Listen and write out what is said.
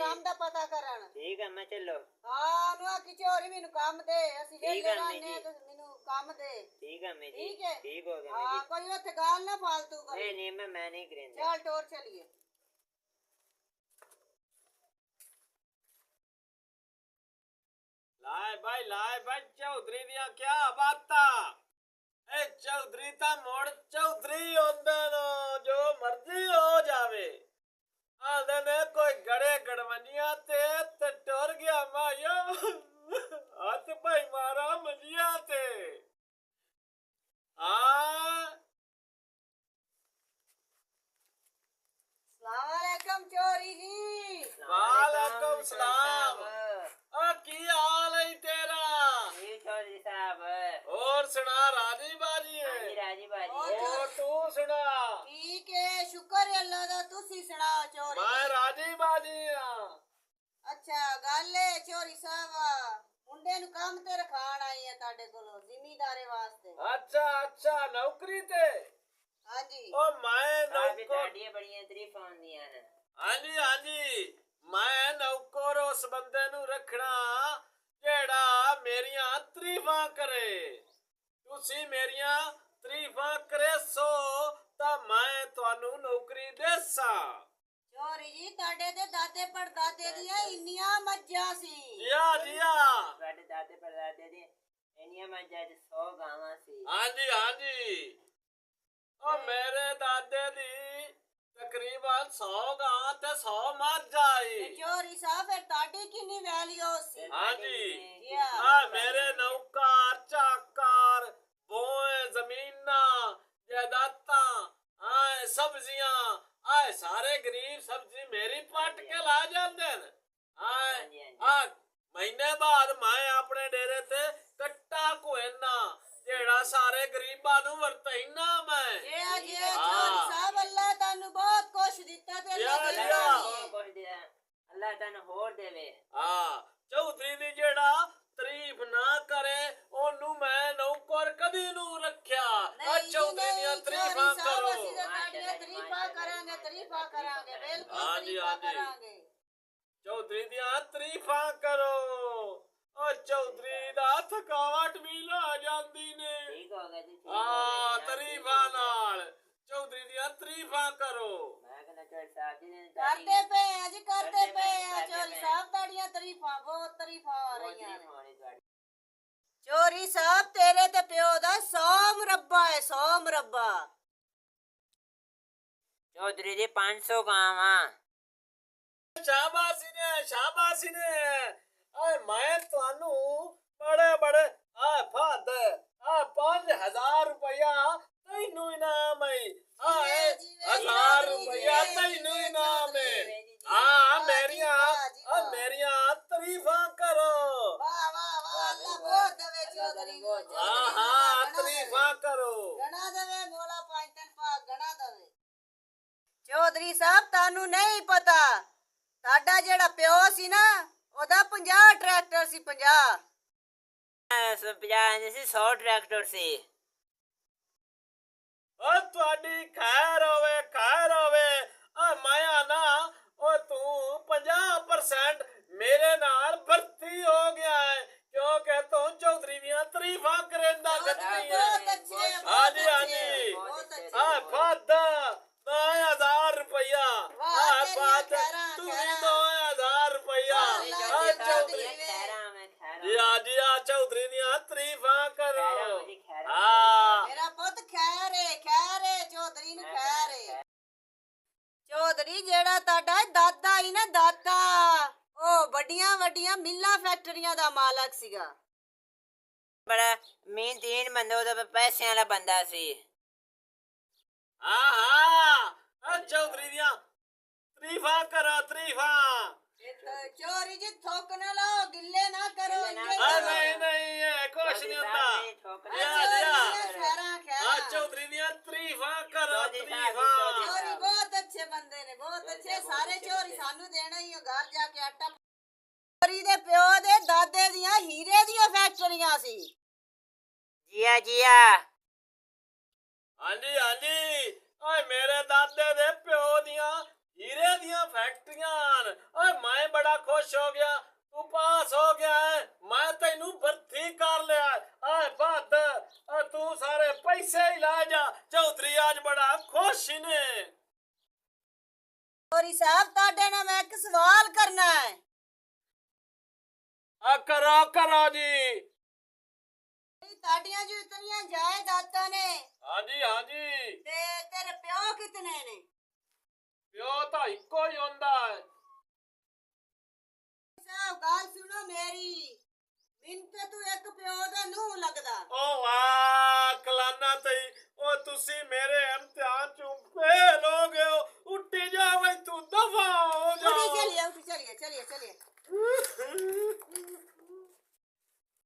काम दा पता करन। ठीक है मैं चलो। हां नु आखी चोरी मैनू काम दे असि वेले रहने तो मैनू काम दे। ठीक है मैं जी। ठीक है ठीक हो गया। हां कोई ओथे गाल ना फालतू कर। नहीं मैं नहीं करेंगे। चल टोर चलिए। लाए भाई चौधरी दिया क्या बाता ए चौधरी ता मोड़ चौधरी होंदे नो जो मर्जी हो जावे आंदे ने कोई गड़े गड़वनिया ते टोर गया मायो हाथ भाई मारा मंजिया ते अस्सलामुअलैकुम चोरी जी। वालेकुम सलाम। की हाल है तेरा? ठीक चौधरी साहब। और सुना राजी बाजी है? हाँ जी राजी बाजी। और तू सुना? ठीक है शुक्र है अल्लाह दा तुसी सुनाओ चोरी। मैं राजी बाजी हां। अच्छा गल है चोरी साहब मुंडे नु काम ते रखाण आई है ताडे कोलो जिमीदारे वास्ते। अच्छा नौकरी ते? हां जी। ओ मैं नौकर नौकर ताड़ियां बड़ियां तरीफां होंदियां ने। हां जी मैं नौकर उस बंदे नु रखना जेड़ा मेरियां तरीफां करे। तुसी मेरियां तरीफां करे सो ता मैं तुहानू नौकरी देसा। चोरी जी ताडे ते दादे परदादे दियां इन्नियां मज्जां सी। जिया ਤੁਹਾਡੇ ਦਾਦੇ ਪੜਦਾਦੇ ਦੀ ਇੰਨੀਆਂ ਮੱਝਾਂ ਤੇ 100 ਗਾਵਾਂ ਸੀ। हां जी ओ मेरे दादे दी तकरीबन 100 गां ते 100 मझ आई। चोरी साहब फिर ताडी किन्नी वैल्यू सी? हां जी या मेरे नौकर चाकर बोए जमीना जायदादा सब्जियां आए सारे गरीब सब्जी मेरी पट के ला जाते हैं। महीने बाद मैं अपने डेरे ते कट्टा कोयना जेड़ा सारे गरीबां नु वरतैना मैं। चोरी साहब अल्लाह तानू बहुत कुछ दिता ते अल्लाह तानू होर देवे। चौधरी दी जेड़ा तारीफ ना करे ओनू मैं नौकर कदी नु रखया। चौधरी दी तारीफां करो। तारीफां करांगे बिल्कुल हां जी करांगे। चौधरी दी तारीफां करो। ओ चौधरी दा थकावट भी ला जांदी ने। ठीक हो गया जी। तारीफां नाल चौधरी दी तारीफां करो। मैं कहना चौधरी साहब जी ने करते पे आज करते पे चोरी साहब ताड़ियां तारीफां बहुत तारीफां आ रही हैं। चोरी साहब तेरे ते प्यो दा 100 मुरब्बा है 100 मुरब्बा। चौधरी जी 500 गावां। शाबाशी ने मैं तुहानू बड़े फाद 5000 रुपया तैनू इनाम है। 1000 रुपया तैनू इनाम है। मेरिया तारीफां करो। वाह अल्लाह बहुत देवे चौधरी को। तारीफां करो। गणा देवे मौला पांच दिन पाक गणा देवे। चौधरी साहब तानू नहीं पता साडा जेड़ा प्यो सी ना ओदा 50 ट्रैक्टर सी 50। 50 ਸੀ 100 ਟਰੈਕਟਰ ਸੀ। ओ तुहाडी खैर होवे माया ना ओ तू 50% मेरे नाल भर्ती हो गया है क्योंकि तू चौधरी दियां तारीफां करेंदा गद्दी है। हां जी फादा 9000 रुपया तू भी 9000 रुपया। जी चौधरी दियां तारीफां करो। मेरा पुत खैर है चौधरी नु खैर है। चौधरी जेड़ा ताडा दादा ही ना दादा ओ बड़ियां मिल्लां फैक्टरियां दा मालक सीगा। बड़ा मेहनतीन बंदा ओदा पैसे वाला बंदा सी। चौधरी दियां तारीफां करो तारीफां। चोरी जी थोक ना लाओ गिल्ले ना करो। नहीं कुछ नहीं होता। चौधरी दियां तारीफां करो तारीफां। चोरी बहुत अच्छे बंदे ने बहुत अच्छे सारे चोरी सानू देना ही घर जाके आटा। चोरी दे प्यो दे दादे दियां हीरे दियां फैक्टरियां सी। जिया हां जी मेरे दादे दे प्यो दियां ਹੀਰੇ ਦੀਆਂ ਫੈਕਟਰੀਆਂ ਹਨ। ਓਏ ਮੈਂ ਬੜਾ ਖੁਸ਼ ਹੋ ਗਿਆ, ਤੂੰ ਪਾਸ ਹੋ ਗਿਆ ਹੈ, ਮੈਂ ਤੈਨੂੰ ਭਰਤੀ ਕਰ ਲਿਆ। ਓਏ ਭੱਤ, ਤੂੰ ਸਾਰੇ ਪੈਸੇ ਹੀ ਲੈ ਜਾ। ਚੌਧਰੀ ਅੱਜ ਬੜਾ ਖੁਸ਼ ਹੀ ਨੇ। ਮੋਰੀ ਸਾਹਿਬ ਤੁਹਾਡੇ ਨਾਲ ਮੈਂ ਇੱਕ ਸਵਾਲ ਕਰਨਾ ਹੈ। ਕਰੋ ਕਰੋ ਜੀ। ਤੁਹਾਡੀਆਂ ਜੋ ਇਤਨੀਆਂ ਜਾਇਦਾਦਾਂ ਨੇ ਹਾਂਜੀ ਹਾਂਜੀ। ਤੇ ਤੇਰੇ ਪਿਓ ਕਿਤਨੇ ਨੇ? ਪਿਓ ਤਾਂ ਇੱਕੋ ਹੀ ਹੁੰਦਾ ਹੈ। ਸਾਹਿਬ ਗੱਲ ਸੁਣੋ ਮੇਰੀ। ਮੈਨੂੰ ਤੇ ਤੂੰ ਇੱਕ ਪਿਓ